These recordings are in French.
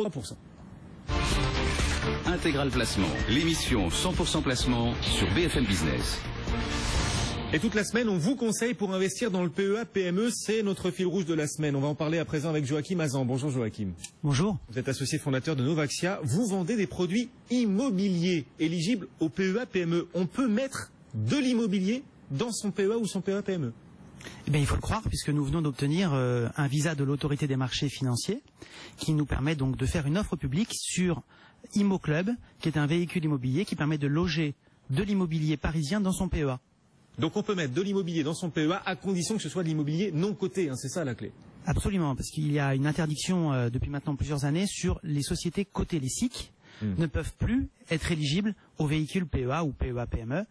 3%. Intégral Placement, l'émission 100% placement sur BFM Business. Et toute la semaine, on vous conseille pour investir dans le PEA-PME. C'est notre fil rouge de la semaine. On va en parler à présent avec Joachim Hazan. Bonjour Joachim. Bonjour. Vous êtes associé fondateur de Novaxia. Vous vendez des produits immobiliers éligibles au PEA-PME. On peut mettre de l'immobilier dans son PEA ou son PEA-PME? Eh bien, il faut le croire, puisque nous venons d'obtenir un visa de l'autorité des marchés financiers qui nous permet donc de faire une offre publique sur ImmoClub, qui est un véhicule immobilier qui permet de loger de l'immobilier parisien dans son PEA. Donc on peut mettre de l'immobilier dans son PEA à condition que ce soit de l'immobilier non coté, hein, c'est ça la clé? Absolument, parce qu'il y a une interdiction depuis maintenant plusieurs années sur les sociétés cotées. Les SIC ne peuvent plus être éligibles aux véhicules PEA ou PEA-PME,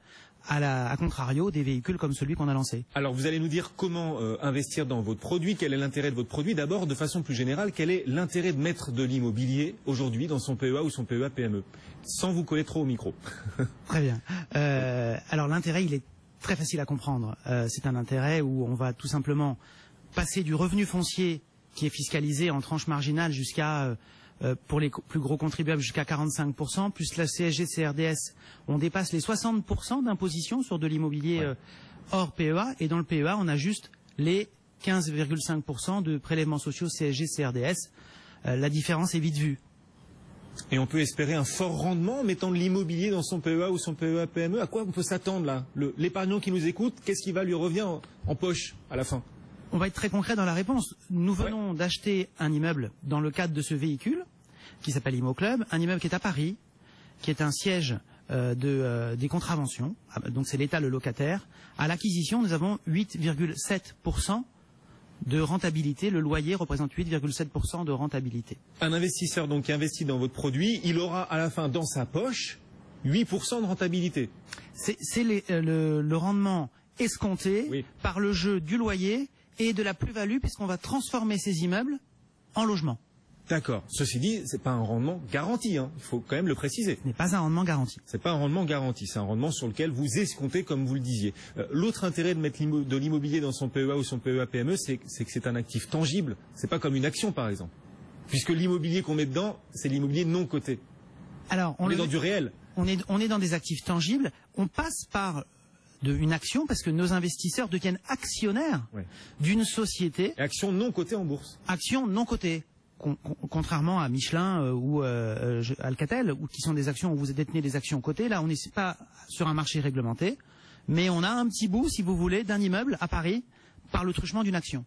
à contrario des véhicules comme celui qu'on a lancé. Alors vous allez nous dire comment investir dans votre produit, quel est l'intérêt de votre produit. D'abord, de façon plus générale, quel est l'intérêt de mettre de l'immobilier aujourd'hui dans son PEA ou son PEA-PME, sans vous coller trop au micro? Très bien. Alors l'intérêt, il est très facile à comprendre. C'est un intérêt où on va tout simplement passer du revenu foncier qui est fiscalisé en tranche marginale jusqu'à, pour les plus gros contribuables, jusqu'à 45%, plus la CSG, CRDS, on dépasse les 60% d'imposition sur de l'immobilier hors PEA, et dans le PEA, on a juste les 15,5% de prélèvements sociaux CSG, CRDS. La différence est vite vue. Et on peut espérer un fort rendement en mettant de l'immobilier dans son PEA ou son PEA-PME. À quoi on peut s'attendre là? L'épargnant qui nous écoute, qu'est-ce qui va lui revenir en poche à la fin? On va être très concret dans la réponse. Nous venons d'acheter un immeuble dans le cadre de ce véhicule qui s'appelle ImmoClub, un immeuble qui est à Paris, qui est un siège des contraventions. Donc c'est l'État le locataire. À l'acquisition, nous avons 8,7% de rentabilité. Le loyer représente 8,7% de rentabilité. Un investisseur donc qui investit dans votre produit, il aura à la fin dans sa poche 8% de rentabilité. C'est le rendement escompté par le jeu du loyer et de la plus-value, puisqu'on va transformer ces immeubles en logements. D'accord. Ceci dit, c'est pas un rendement garanti, hein. Il faut quand même le préciser. Ce n'est pas un rendement garanti. C'est pas un rendement garanti, c'est un rendement sur lequel vous escomptez, comme vous le disiez. L'autre intérêt de mettre de l'immobilier dans son PEA ou son PEA-PME, c'est que c'est un actif tangible. C'est pas comme une action, par exemple. Puisque l'immobilier qu'on met dedans, c'est l'immobilier non coté. Alors, on est dans du réel. On est dans des actifs tangibles. On passe par une action parce que nos investisseurs deviennent actionnaires d'une société. Et action non cotée en bourse. Action non cotée. Contrairement à Michelin ou Alcatel, qui sont des actions où vous détenez des actions cotées, là on n'est pas sur un marché réglementé, mais on a un petit bout, si vous voulez, d'un immeuble à Paris par le truchement d'une action.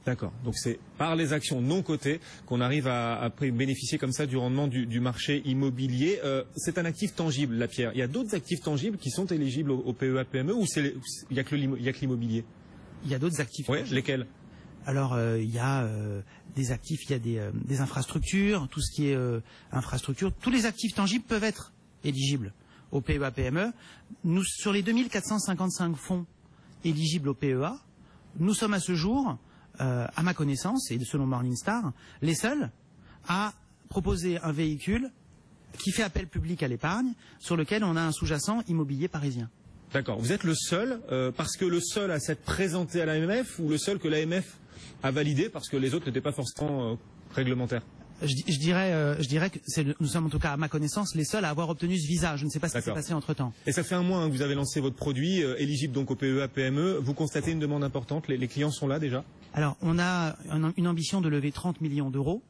D'accord. Donc c'est par les actions non cotées qu'on arrive à bénéficier comme ça du rendement du marché immobilier. C'est un actif tangible, la pierre. Il y a d'autres actifs tangibles qui sont éligibles au PEA-PME ou il y a que l'immobilier? Il y a d'autres actifs. Oui, lesquels? Alors il y a des actifs, il y a des infrastructures, tout ce qui est infrastructure. Tous les actifs tangibles peuvent être éligibles au PEA-PME. Nous, sur les 2455 fonds éligibles au PEA, nous sommes à ce jour, à ma connaissance et selon Morningstar, les seuls à proposer un véhicule qui fait appel public à l'épargne, sur lequel on a un sous-jacent immobilier parisien. D'accord. Vous êtes le seul, parce que le seul à s'être présenté à l'AMF ou le seul que l'AMF a validé parce que les autres n'étaient pas forcément réglementaires? Je dirais que nous sommes en tout cas à ma connaissance les seuls à avoir obtenu ce visa. Je ne sais pas ce qui s'est passé entre temps. Et ça fait un mois que vous avez lancé votre produit, éligible donc au PEA-PME. Vous constatez une demande importante, les clients sont là déjà? Alors on a une ambition de lever 30 millions d'euros.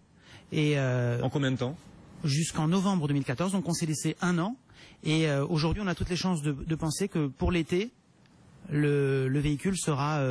En combien de temps? Jusqu'en novembre 2014, donc on s'est laissé un an. Et aujourd'hui on a toutes les chances de penser que pour l'été, le véhicule sera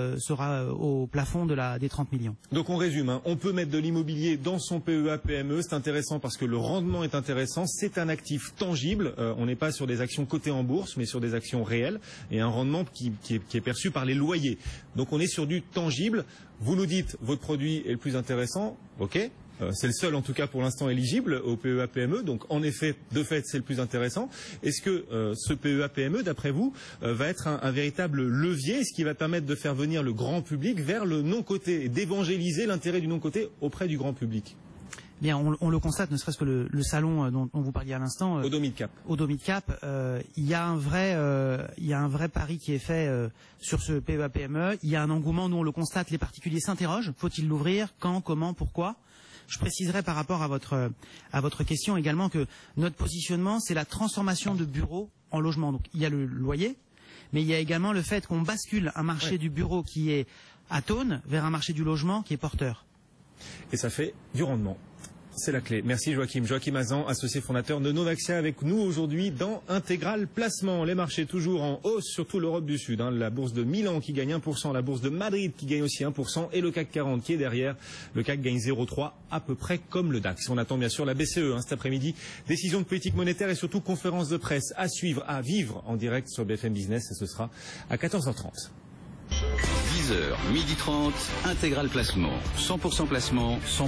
au plafond des 30 millions. Donc on résume, hein. On peut mettre de l'immobilier dans son PEA-PME, c'est intéressant parce que le rendement est intéressant, c'est un actif tangible, on n'est pas sur des actions cotées en bourse, mais sur des actions réelles, et un rendement qui est perçu par les loyers. Donc on est sur du tangible, vous nous dites votre produit est le plus intéressant, ok. C'est le seul en tout cas pour l'instant éligible au PEA-PME, donc en effet, de fait, c'est le plus intéressant. Est-ce que ce PEA-PME, d'après vous, va être un véritable levier, est-ce qui va permettre de faire venir le grand public vers le non-coté et d'évangéliser l'intérêt du non-coté auprès du grand public? Bien, on le constate, ne serait-ce que le salon dont vous parliez à l'instant. Odo Mid Cap. Odo Mid Cap, il y a un vrai pari qui est fait sur ce PEA-PME. Il y a un engouement, nous on le constate, les particuliers s'interrogent. Faut-il l'ouvrir? Quand? Comment? Pourquoi? Je préciserai par rapport à votre question également que notre positionnement, c'est la transformation de bureaux en logement. Donc il y a le loyer, mais il y a également le fait qu'on bascule un marché du bureau qui est atone vers un marché du logement qui est porteur. Et ça fait du rendement. C'est la clé. Merci Joachim. Joachim Hazan, associé fondateur de Novaxia, avec nous aujourd'hui dans Intégral Placement. Les marchés toujours en hausse, surtout l'Europe du Sud. La bourse de Milan qui gagne 1%, la bourse de Madrid qui gagne aussi 1% et le CAC 40 qui est derrière. Le CAC gagne 0,3 à peu près comme le DAX. On attend bien sûr la BCE cet après-midi. Décision de politique monétaire et surtout conférence de presse à suivre, à vivre en direct sur BFM Business. Et ce sera à 14h30. 10h, 12h30, Intégral Placement. 100% placement, 100%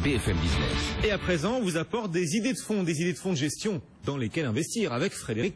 BFM Business. Et à présent, on vous apporte des idées de fonds de gestion dans lesquelles investir avec Frédéric